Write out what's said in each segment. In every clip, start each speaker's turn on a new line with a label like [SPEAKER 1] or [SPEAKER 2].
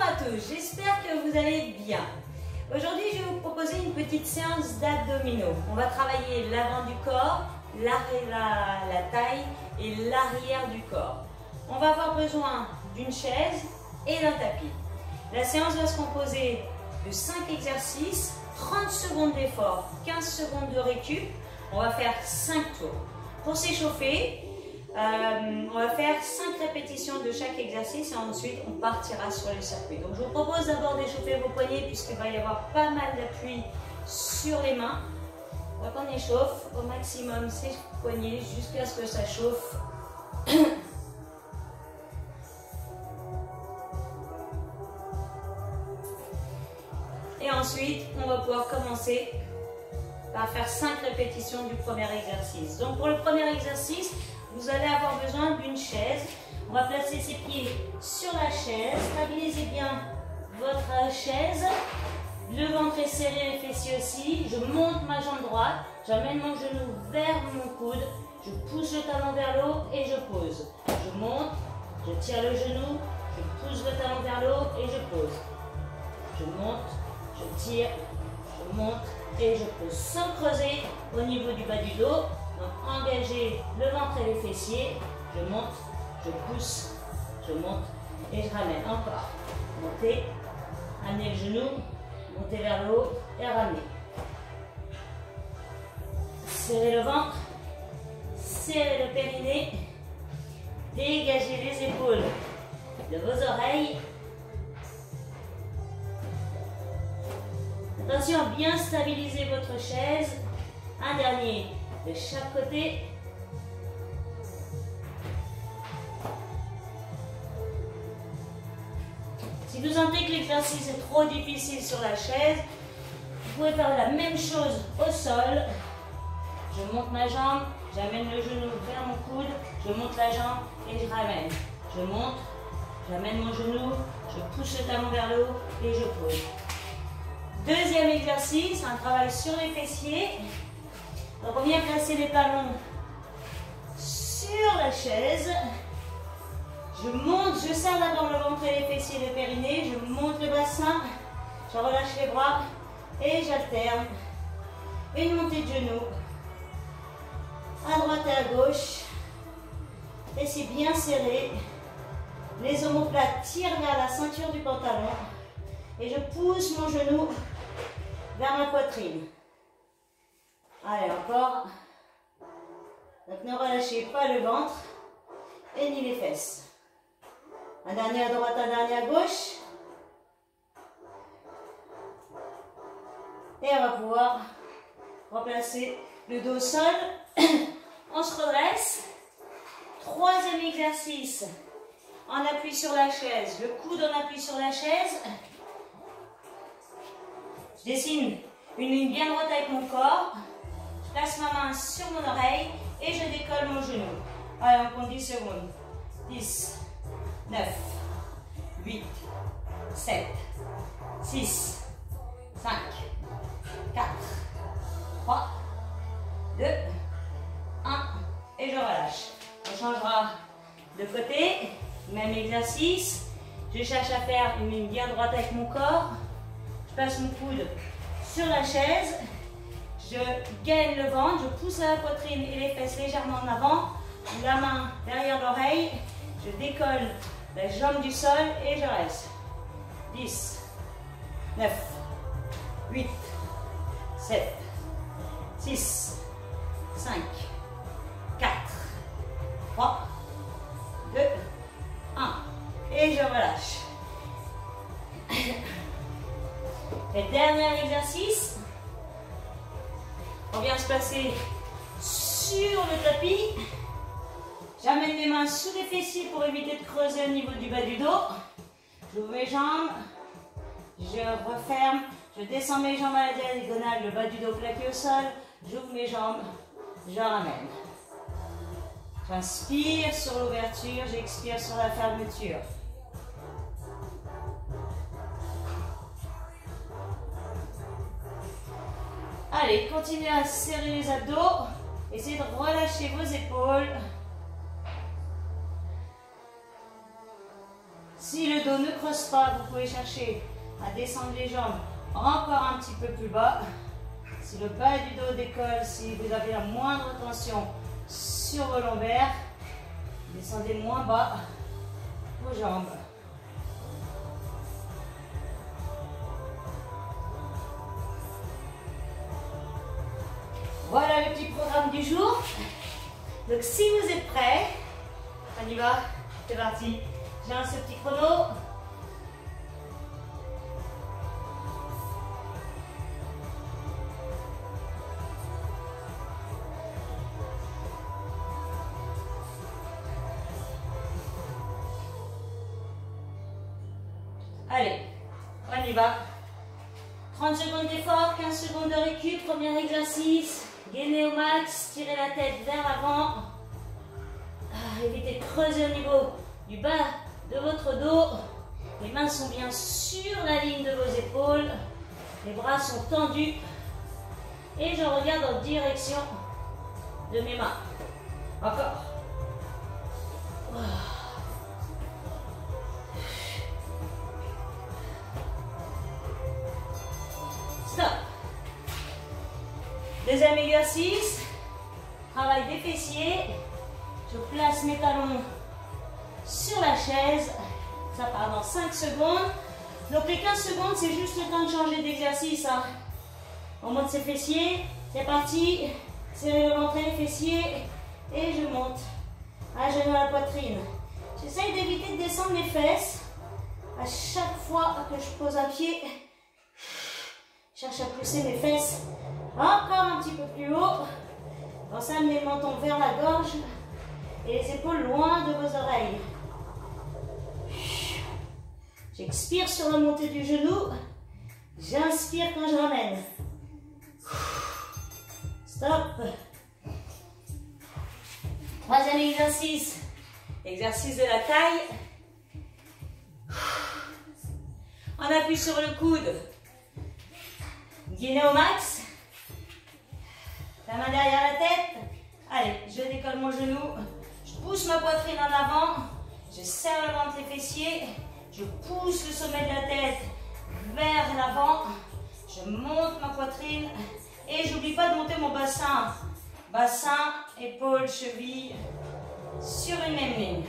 [SPEAKER 1] à tous, j'espère que vous allez bien. Aujourd'hui, je vais vous proposer une petite séance d'abdominaux. On va travailler l'avant du corps, la taille et l'arrière du corps. On va avoir besoin d'une chaise et d'un tapis. La séance va se composer de 5 exercices, 30 secondes d'effort, 15 secondes de récup. On va faire 5 tours. Pour s'échauffer, on va faire 5 répétitions de chaque exercice et ensuite on partira sur le circuit. Donc je vous propose d'abord d'échauffer vos poignets puisqu'il va y avoir pas mal d'appui sur les mains. Donc on échauffe au maximum ses poignets jusqu'à ce que ça chauffe. Et ensuite, on va pouvoir commencer par faire 5 répétitions du premier exercice. Donc pour le premier exercice, vous allez avoir besoin d'une chaise. On va placer ses pieds sur la chaise. Stabilisez bien votre chaise. Le ventre est serré, les fessiers aussi. Je monte ma jambe droite. J'amène mon genou vers mon coude. Je pousse le talon vers le haut et je pose. Je monte, je tire le genou, je pousse le talon vers le haut et je pose. Je monte, je tire, je monte et je pose. Sans creuser au niveau du bas du dos. Donc engagez le ventre et les fessiers. Je monte, je pousse, je monte et je ramène. Encore. Montez, amenez le genou, montez vers le haut et ramenez. Serrez le ventre, serrez le périnée, dégagez les épaules de vos oreilles. Attention à bien stabiliser votre chaise. Un dernier de chaque côté. Si vous sentez que l'exercice est trop difficile sur la chaise, vous pouvez faire la même chose au sol. Je monte ma jambe, j'amène le genou vers mon coude, je monte la jambe et je ramène. Je monte, j'amène mon genou, je pousse le talon vers le haut et je pose. Deuxième exercice, un travail sur les fessiers. Donc on vient placer les talons sur la chaise. Je monte, je serre d'abord le ventre et les fessiers, le périnée. Je monte le bassin, je relâche les bras et j'alterne. Une montée de genoux, à droite et à gauche. Fessiers bien serrés. Les omoplates tirent vers la ceinture du pantalon. Et je pousse mon genou vers ma poitrine. Allez, encore. Donc ne relâchez pas le ventre et ni les fesses. Un dernier à droite, un dernier à gauche. Et on va pouvoir replacer le dos au sol. On se redresse. Troisième exercice. On appuie sur la chaise. Le coude, on appuie sur la chaise. Je dessine une ligne bien droite avec mon corps. Je place ma main sur mon oreille et je décolle mon genou. Allez, on compte 10 secondes. 10, 9, 8, 7, 6, 5, 4, 3, 2, 1. Et je relâche. On changera de côté. Même exercice. Je cherche à faire une ligne bien droite avec mon corps. Je passe mon coude sur la chaise. Je gaine le ventre, je pousse la poitrine et les fesses légèrement en avant. La main derrière l'oreille. Je décolle la jambe du sol et je reste. 10, 9, 8, 7, 6, 5, 4, 3, 2, 1. Et je relâche. Le dernier exercice. On vient se placer sur le tapis. J'amène mes mains sous les fessiers pour éviter de creuser au niveau du bas du dos. J'ouvre mes jambes. Je referme. Je descends mes jambes à la diagonale, le bas du dos plaqué au sol. J'ouvre mes jambes. Je ramène. J'inspire sur l'ouverture. J'expire sur la fermeture. Allez, continuez à serrer les abdos. Essayez de relâcher vos épaules. Si le dos ne creuse pas, vous pouvez chercher à descendre les jambes encore un petit peu plus bas. Si le bas du dos décolle, si vous avez la moindre tension sur vos lombaires, descendez moins bas vos jambes. Voilà le petit programme du jour. Donc si vous êtes prêts, on y va, c'est parti. J'ai un ce petit chrono. Allez, on y va. 30 secondes d'effort, 15 secondes de récup, premier exercice. Gainez au max, tirez la tête vers l'avant. Évitez de creuser au niveau du bas de votre dos. Les mains sont bien sur la ligne de vos épaules. Les bras sont tendus. Et je regarde en direction de mes mains. Encore. Stop. Deuxième exercice. Travail des fessiers. Je place mes talons sur la chaise. Ça part dans 5 secondes. Donc les 15 secondes, c'est juste le temps de changer d'exercice. Hein. On monte ses fessiers. C'est parti. Serrez le ventre et les fessiers. Et je monte à genoux à la poitrine. J'essaye d'éviter de descendre les fesses. À chaque fois que je pose un pied, je cherche à pousser mes fesses encore un petit peu plus haut. Dans ça, amenez le menton vers la gorge et les épaules loin de vos oreilles. J'expire sur la montée du genou. J'inspire quand je ramène. Stop. Troisième exercice. Exercice de la taille. On appuie sur le coude. Gainez au max. La main derrière la tête. Allez, je décolle mon genou. Je pousse ma poitrine en avant. Je serre le ventre, les fessiers. Je pousse le sommet de la tête vers l'avant. Je monte ma poitrine. Et j'oublie pas de monter mon bassin. Bassin, épaules, chevilles. Sur une même ligne.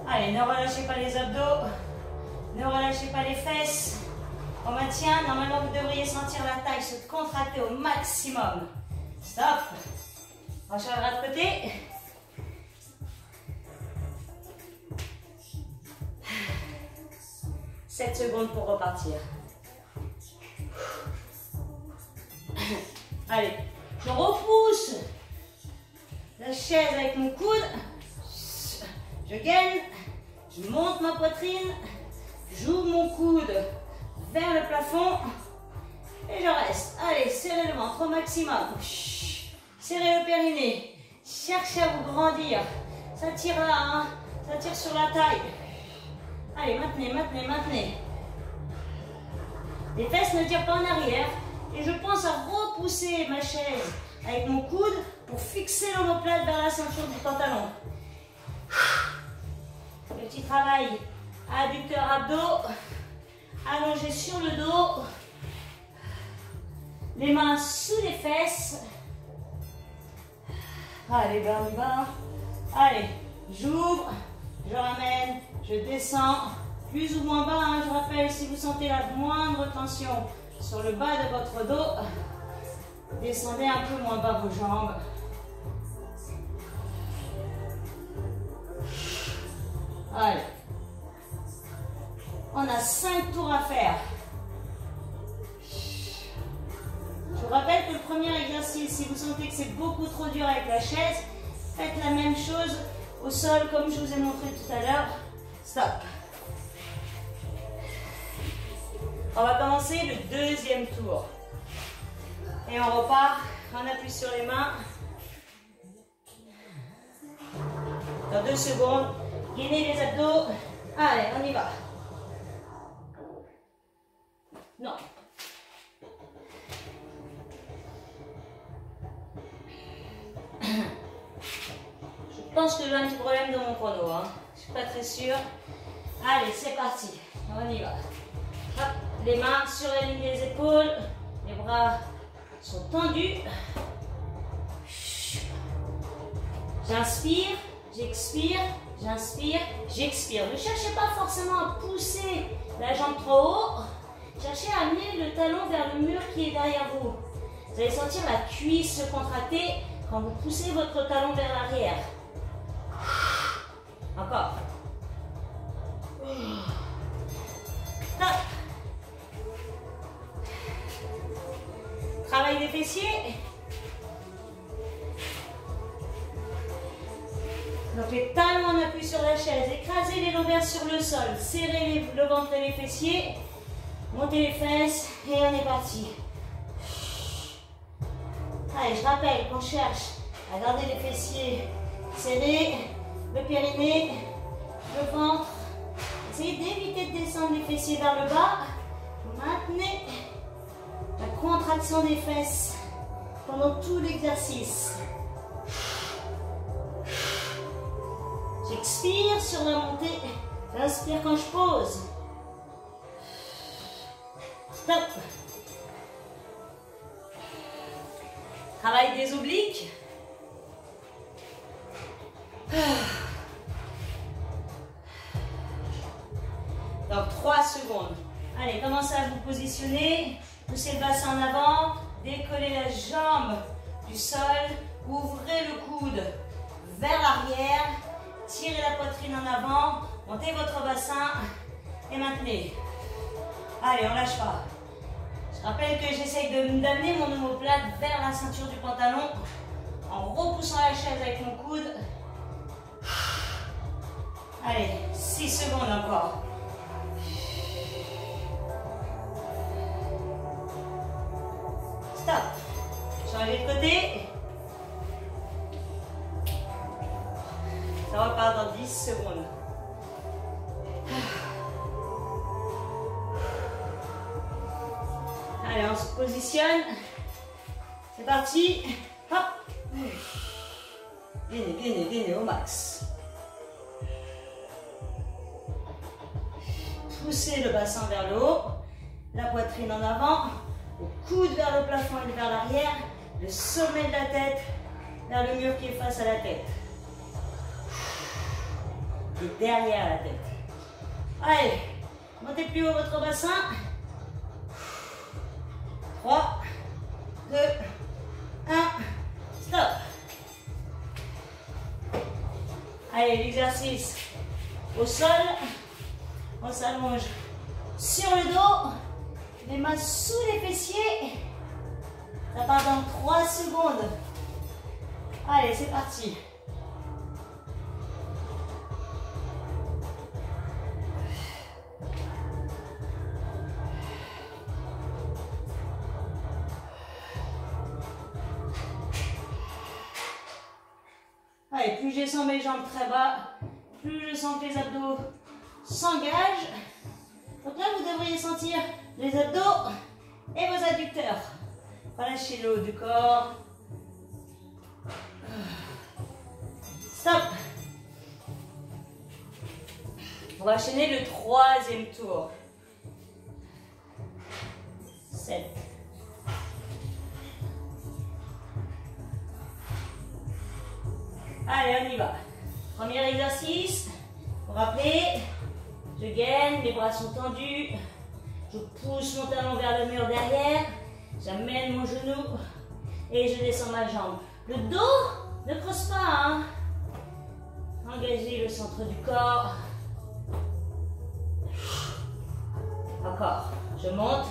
[SPEAKER 1] Allez, ne relâchez pas les abdos. Ne relâchez pas les fesses. On maintient. Normalement, vous devriez sentir la taille se contracter au maximum. Stop. On changera de côté. « 7 secondes pour repartir. Allez, je repousse la chaise avec mon coude. Je gaine. Je monte ma poitrine. J'ouvre mon coude vers le plafond. Et je reste. Allez, serrez le ventre au maximum. Serrez le périnée. Cherchez à vous grandir. Ça tire là, hein. Ça tire sur la taille. Allez, maintenez, maintenez, maintenez. Les fesses ne tirent pas en arrière. Et je pense à repousser ma chaise avec mon coude pour fixer l'omoplate vers la ceinture du pantalon. Le petit travail adducteur abdos. Allongé sur le dos. Les mains sous les fesses. Allez, bas, bas. Allez, j'ouvre, je ramène, je descends. Plus ou moins bas, hein, je rappelle, si vous sentez la moindre tension sur le bas de votre dos, descendez un peu moins bas vos jambes. Allez. On a 5 tours à faire. Je vous rappelle que le premier exercice, si vous sentez que c'est beaucoup trop dur avec la chaise, faites la même chose au sol comme je vous ai montré tout à l'heure. Stop. On va commencer le deuxième tour. Et on repart, on appuie sur les mains. Dans 2 secondes, gainez les abdos. Allez, on y va. Non. Je pense que j'ai un petit problème de mon chrono. Hein. Je pas très sûr. Allez, c'est parti. On y va. Hop, les mains sur la ligne des épaules. Les bras sont tendus. J'inspire, j'expire, j'inspire, j'expire. Ne cherchez pas forcément à pousser la jambe trop haut. Cherchez à amener le talon vers le mur qui est derrière vous. Vous allez sentir la cuisse se contracter quand vous poussez votre talon vers l'arrière. Encore. Stop. Travail des fessiers. Donc les talons en appui sur la chaise, écrasez les lombaires sur le sol, serrez le ventre et les fessiers, montez les fesses et on est parti. Allez, je rappelle qu'on cherche à garder les fessiers serrés, le périnée, le ventre. Essayez d'éviter de descendre les fessiers vers le bas. Maintenez la contraction des fesses pendant tout l'exercice. J'expire sur la montée, j'inspire quand je pose. Stop. Travail des obliques. Donc 3 secondes. Allez, commencez à vous positionner. Poussez le bassin en avant. Décollez la jambe du sol. Ouvrez le coude vers l'arrière. Tirez la poitrine en avant. Montez votre bassin. Et maintenez. Allez, on lâche pas. Je rappelle que j'essaye d'amener mon omoplate vers la ceinture du pantalon. En repoussant la chaise avec mon coude. Allez, 6 secondes encore. Stop. Changez de côté. Ça repart dans 10 secondes. Allez, on se positionne. C'est parti. Hop. Gainez au max. Poussez le bassin vers le haut. La poitrine en avant. Le coude vers le plafond et vers l'arrière. Le sommet de la tête vers le mur qui est face à la tête. Et derrière la tête. Allez, montez plus haut votre bassin. 3, 2, 1, stop. Allez, l'exercice au sol. On s'allonge sur le dos. Les mains sous les fessiers. Ça part dans 3 secondes. Allez, c'est parti. Allez, plus je sens mes jambes très bas, plus je sens que les abdos s'engagent. Donc là, vous devriez sentir les abdos et vos adducteurs. Relâchez le haut du corps. Stop. On va enchaîner le 3e tour. 7. Allez, on y va. Premier exercice. Vous rappelez, je gaine, mes bras sont tendus. Je pousse mon talon vers le mur derrière. J'amène mon genou et je descends ma jambe. Le dos ne creuse pas. Hein. Engagez le centre du corps. Encore. Je monte,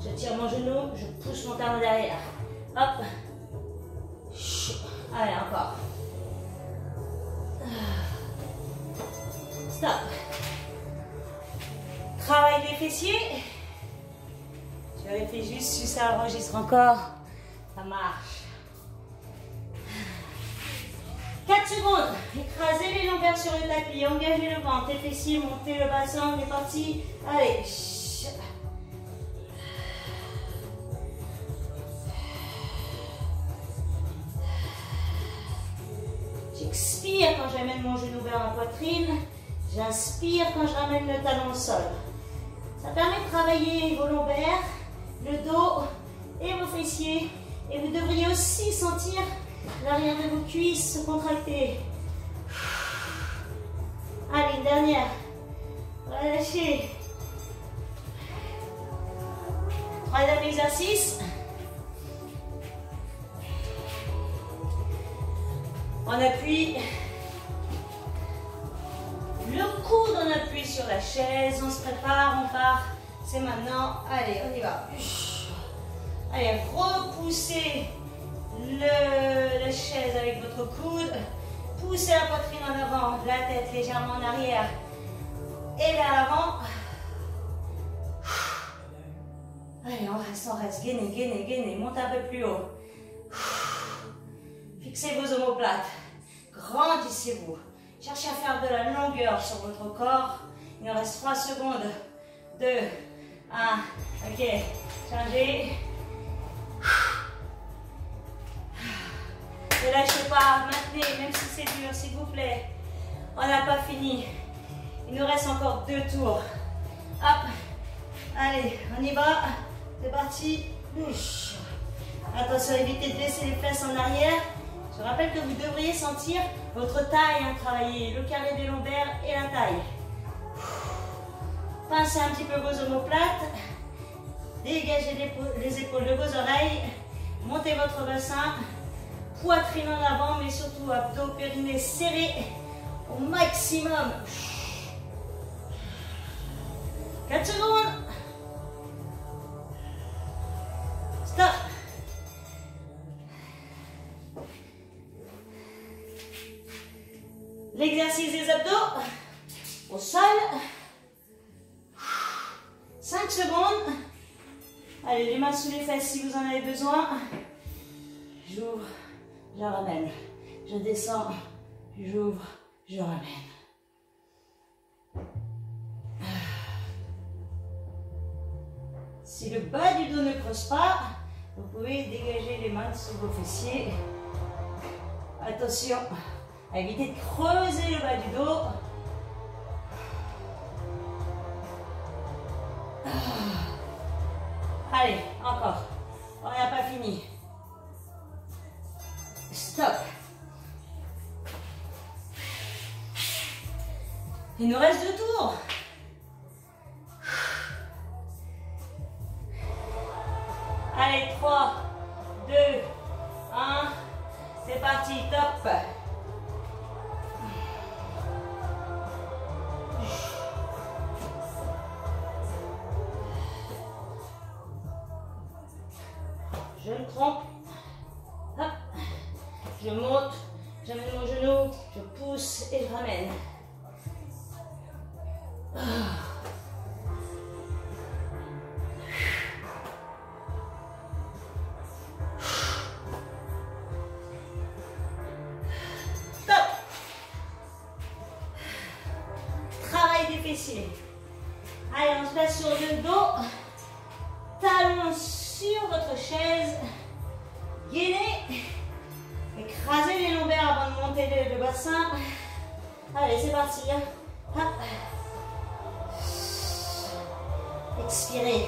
[SPEAKER 1] je tire mon genou, je pousse mon talon derrière. Hop. Allez, encore. Stop. Travail des fessiers. Je vérifie juste si ça enregistre encore. Ça marche. 4 secondes. Écrasez les lombaires sur le tapis. Engagez le ventre, les fessiers, montez le bassin. On est parti. Allez. J'expire quand j'amène mon genou vers ma poitrine. J'inspire quand je ramène le talon au sol. Ça permet de travailler vos lombaires, le dos et vos fessiers. Et vous devriez aussi sentir l'arrière de vos cuisses se contracter. Allez, une dernière. Relâchez. Troisième exercice. On appuie le coude, on appuie sur la chaise, on se prépare, on part. C'est maintenant. Allez, on y va. Allez, repoussez la chaise avec votre coude. Poussez la poitrine en avant, la tête légèrement en arrière et vers l'avant. Allez, on reste. Gainez, gainez, gainez. Montez un peu plus haut. Fixez vos omoplates. Grandissez-vous. Cherchez à faire de la longueur sur votre corps. Il nous reste 3 secondes. 2, 1. Ok. Changez. Ne lâchez pas. Maintenez, même si c'est dur, s'il vous plaît. On n'a pas fini. Il nous reste encore 2 tours. Hop. Allez, on y va. C'est parti. Bouge. Attention, évitez de laisser les fesses en arrière. Je rappelle que vous devriez sentir votre taille travailler, le carré des lombaires et la taille. Pincez un petit peu vos omoplates. Dégagez les épaules de vos oreilles. Montez votre bassin. Poitrine en avant, mais surtout abdos, périnée serrés au maximum. 4 secondes. Stop. L'exercice des abdos au sol. 5 secondes. Allez, les mains sous les fesses si vous en avez besoin. J'ouvre, je ramène. Je descends, j'ouvre, je ramène. Si le bas du dos ne creuse pas, vous pouvez dégager les mains sous vos fessiers. Attention à éviter de creuser le bas du dos. Allez, encore. On n'a pas fini. Stop. Il nous reste 2 tours. Allez, 3, 2, 1. C'est parti, top. Je me trompe. Hop. Je monte, j'amène mon genou, je pousse et je ramène. Stop. Travail des fessiers. Allez, on se place sur le dos. Talons sur votre chaise. Gainez. Écrasez les lombaires avant de monter le bassin. Allez, c'est parti. Hop. Expirez.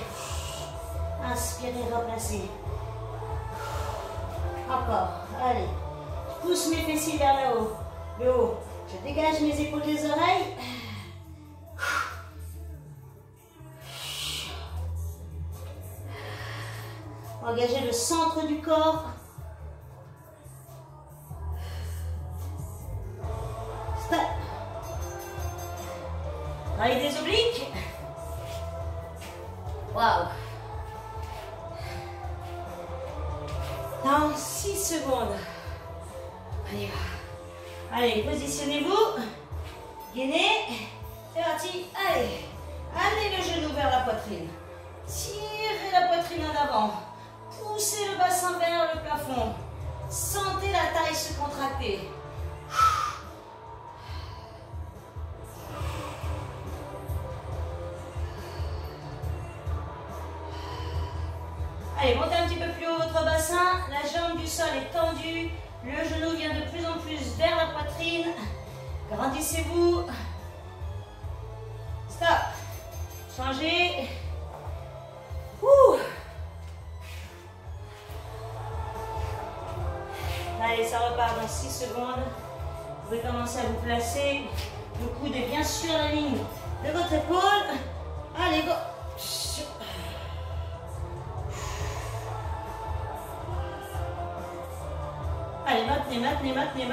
[SPEAKER 1] Inspirez, replacez. Encore. Allez. Je pousse mes fessiers vers le haut. Le haut. Je dégage mes épaules des oreilles. Engagez le centre du corps. Stop. Avec des obliques. Waouh. Dans 6 secondes. On y va. Allez, positionnez-vous. Gainez. C'est parti. Allez. Amenez le genou vers la poitrine. Tirez la poitrine en avant. Poussez le bassin vers le plafond. Sentez la taille se contracter. Allez, montez un petit peu plus haut votre bassin. La jambe du sol est tendue. Le genou vient de plus en plus vers la poitrine. Grandissez-vous. Changez. Ouh. Allez, ça repart dans 6 secondes. Vous pouvez commencer à vous placer. Le coude est bien sur la ligne de votre épaule. Allez, go. Allez, maintenez.